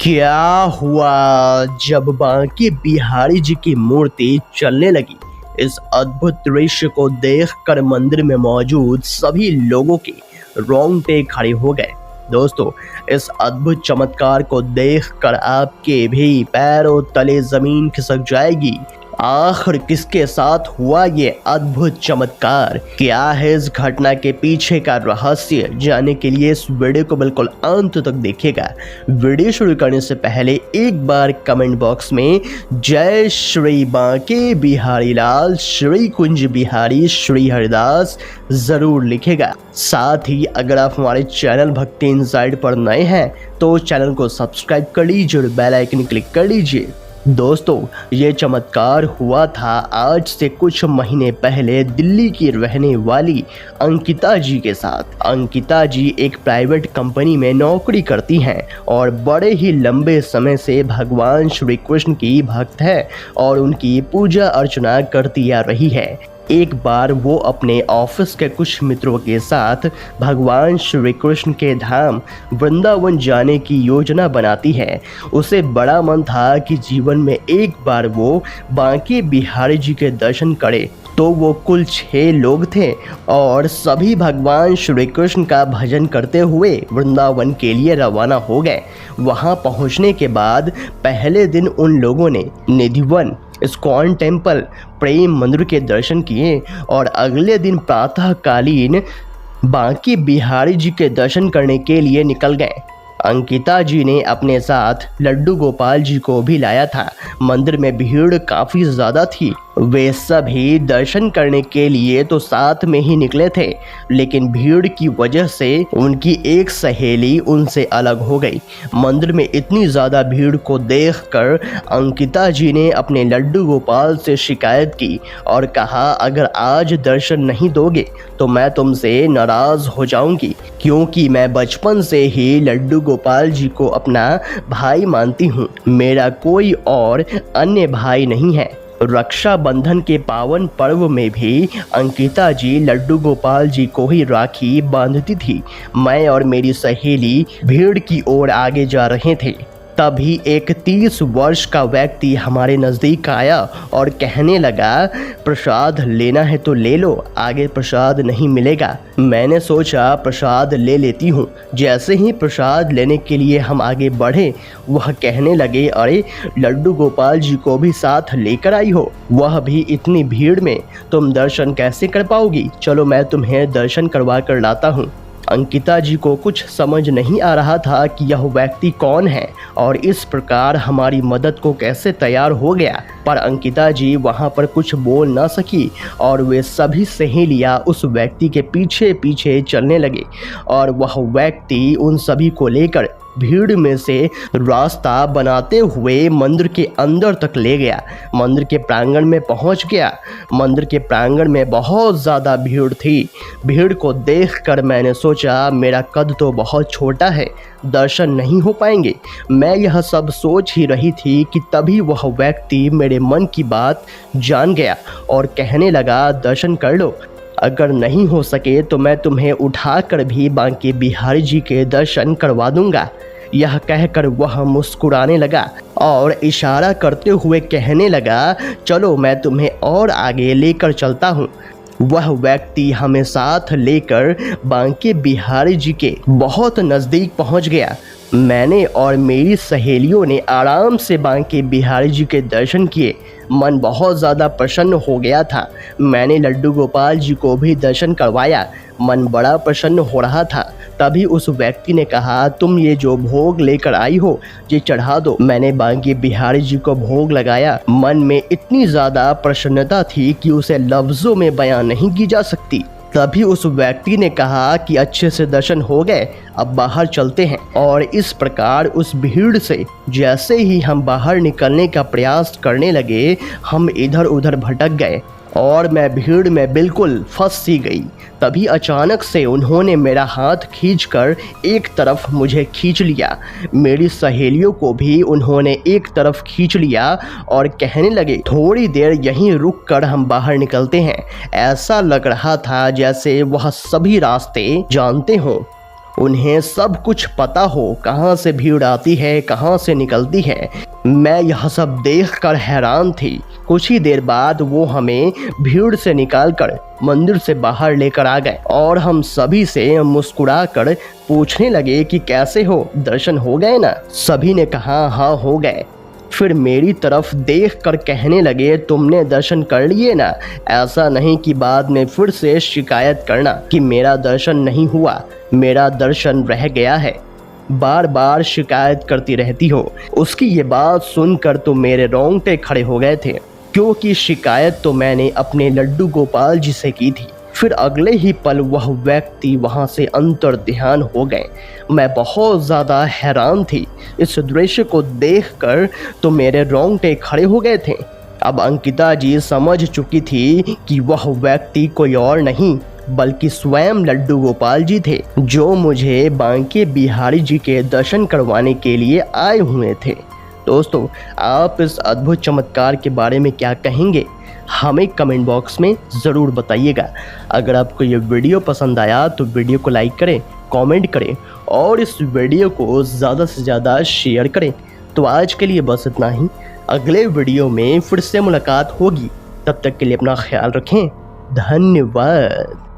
क्या हुआ जब बांके बिहारी जी की मूर्ति चलने लगी। इस अद्भुत दृश्य को देखकर मंदिर में मौजूद सभी लोगों के रोंगटे खड़े हो गए। दोस्तों, इस अद्भुत चमत्कार को देखकर आपके भी पैरों तले जमीन खिसक जाएगी। आखिर किसके साथ हुआ ये अद्भुत चमत्कार? क्या है इस घटना के पीछे का रहस्य? जानने के लिए इस वीडियो को बिल्कुल अंत तक देखिएगा। वीडियो शुरू करने से पहले एक बार कमेंट बॉक्स में जय श्री बांके बिहारी लाल श्री कुंज बिहारी श्री हरिदास जरूर लिखेगा। साथ ही अगर आप हमारे चैनल भक्ति इनसाइड पर नए हैं तो चैनल को सब्सक्राइब कर लीजिए और बेल आइकन क्लिक कर लीजिए। दोस्तों, ये चमत्कार हुआ था आज से कुछ महीने पहले दिल्ली की रहने वाली अंकिता जी के साथ। अंकिता जी एक प्राइवेट कंपनी में नौकरी करती हैं और बड़े ही लंबे समय से भगवान श्री कृष्ण की भक्त है और उनकी पूजा अर्चना करती आ रही है। एक बार वो अपने ऑफिस के कुछ मित्रों के साथ भगवान श्री कृष्ण के धाम वृंदावन जाने की योजना बनाती है। उसे बड़ा मन था कि जीवन में एक बार वो बांके बिहारी जी के दर्शन करे। तो वो कुल 6 लोग थे और सभी भगवान श्री कृष्ण का भजन करते हुए वृंदावन के लिए रवाना हो गए। वहाँ पहुँचने के बाद पहले दिन उन लोगों ने निधिवन, इस्कॉन टेम्पल, प्रेम मंदिर के दर्शन किए और अगले दिन प्रातःकालीन बांके बिहारी जी के दर्शन करने के लिए निकल गए। अंकिता जी ने अपने साथ लड्डू गोपाल जी को भी लाया था। मंदिर में भीड़ काफ़ी ज़्यादा थी। वे सभी दर्शन करने के लिए तो साथ में ही निकले थे, लेकिन भीड़ की वजह से उनकी एक सहेली उनसे अलग हो गई। मंदिर में इतनी ज़्यादा भीड़ को देखकर अंकिता जी ने अपने लड्डू गोपाल से शिकायत की और कहा, अगर आज दर्शन नहीं दोगे तो मैं तुमसे नाराज़ हो जाऊंगी, क्योंकि मैं बचपन से ही लड्डू गोपाल जी को अपना भाई मानती हूँ। मेरा कोई और अन्य भाई नहीं है। रक्षाबंधन के पावन पर्व में भी अंकिता जी लड्डू गोपाल जी को ही राखी बांधती थी। मैं और मेरी सहेली भीड़ की ओर आगे जा रहे थे, तभी एक 30 वर्ष का व्यक्ति हमारे नज़दीक आया और कहने लगा, प्रसाद लेना है तो ले लो, आगे प्रसाद नहीं मिलेगा। मैंने सोचा प्रसाद ले लेती हूँ। जैसे ही प्रसाद लेने के लिए हम आगे बढ़े, वह कहने लगे, अरे लड्डू गोपाल जी को भी साथ लेकर आई हो, वह भी इतनी भीड़ में, तुम दर्शन कैसे कर पाओगी? चलो मैं तुम्हें दर्शन करवा कर लाता हूँ। अंकिता जी को कुछ समझ नहीं आ रहा था कि यह व्यक्ति कौन है और इस प्रकार हमारी मदद को कैसे तैयार हो गया, पर अंकिता जी वहां पर कुछ बोल ना सकी और वे सभी सहेलियां उस व्यक्ति के पीछे पीछे चलने लगे और वह व्यक्ति उन सभी को लेकर भीड़ में से रास्ता बनाते हुए मंदिर के अंदर तक ले गया। मंदिर के प्रांगण में पहुंच गया। मंदिर के प्रांगण में बहुत ज़्यादा भीड़ थी। भीड़ को देखकर मैंने सोचा, मेरा कद तो बहुत छोटा है, दर्शन नहीं हो पाएंगे। मैं यह सब सोच ही रही थी कि तभी वह व्यक्ति मेरे मन की बात जान गया और कहने लगा, दर्शन कर लो, अगर नहीं हो सके तो मैं तुम्हें उठाकर भी बांके बिहारी जी के दर्शन करवा दूंगा। यह कहकर वह मुस्कुराने लगा और इशारा करते हुए कहने लगा, चलो मैं तुम्हें और आगे लेकर चलता हूँ। वह व्यक्ति हमें साथ लेकर बांके बिहारी जी के बहुत नज़दीक पहुँच गया। मैंने और मेरी सहेलियों ने आराम से बांके बिहारी जी के दर्शन किए। मन बहुत ज़्यादा प्रसन्न हो गया था। मैंने लड्डू गोपाल जी को भी दर्शन करवाया। मन बड़ा प्रसन्न हो रहा था। तभी उस व्यक्ति ने कहा, तुम ये जो भोग लेकर आई हो ये चढ़ा दो। मैंने बांके बिहारी जी को भोग लगाया। मन में इतनी ज़्यादा प्रसन्नता थी कि उसे लफ्ज़ों में बयां नहीं की जा सकती। तभी उस व्यक्ति ने कहा कि अच्छे से दर्शन हो गए, अब बाहर चलते हैं। और इस प्रकार उस भीड़ से जैसे ही हम बाहर निकलने का प्रयास करने लगे, हम इधर उधर भटक गए और मैं भीड़ में बिल्कुल फंस सी गई। तभी अचानक से उन्होंने मेरा हाथ खींचकर एक तरफ मुझे खींच लिया। मेरी सहेलियों को भी उन्होंने एक तरफ खींच लिया और कहने लगे, थोड़ी देर यहीं रुक कर हम बाहर निकलते हैं। ऐसा लग रहा था जैसे वह सभी रास्ते जानते हों। उन्हें सब कुछ पता हो, कहाँ से भीड़ आती है, कहाँ से निकलती है। मैं यह सब देखकर हैरान थी। कुछ ही देर बाद वो हमें भीड़ से निकालकर मंदिर से बाहर लेकर आ गए और हम सभी से मुस्कुराकर पूछने लगे कि कैसे हो, दर्शन हो गए ना। सभी ने कहा हाँ हो गए। फिर मेरी तरफ देखकर कहने लगे तुमने दर्शन कर लिए ना, ऐसा नहीं कि बाद में फिर से शिकायत करना कि मेरा दर्शन नहीं हुआ, मेरा दर्शन रह गया है। बार बार शिकायत करती रहती हो। उसकी ये बात सुनकर तो मेरे रोंगटे खड़े हो गए थे, क्योंकि शिकायत तो मैंने अपने लड्डू गोपाल जी से की थी। फिर अगले ही पल वह व्यक्ति वहां से अंतर्ध्यान हो गए। मैं बहुत ज़्यादा हैरान थी। इस दृश्य को देखकर तो मेरे रोंगटे खड़े हो गए थे। अब अंकिता जी समझ चुकी थी कि वह व्यक्ति कोई और नहीं बल्कि स्वयं लड्डू गोपाल जी थे, जो मुझे बांके बिहारी जी के दर्शन करवाने के लिए आए हुए थे। दोस्तों, आप इस अद्भुत चमत्कार के बारे में क्या कहेंगे, हमें कमेंट बॉक्स में ज़रूर बताइएगा। अगर आपको ये वीडियो पसंद आया तो वीडियो को लाइक करें, कमेंट करें और इस वीडियो को ज़्यादा से ज़्यादा शेयर करें। तो आज के लिए बस इतना ही। अगले वीडियो में फिर से मुलाकात होगी। तब तक के लिए अपना ख्याल रखें। धन्यवाद।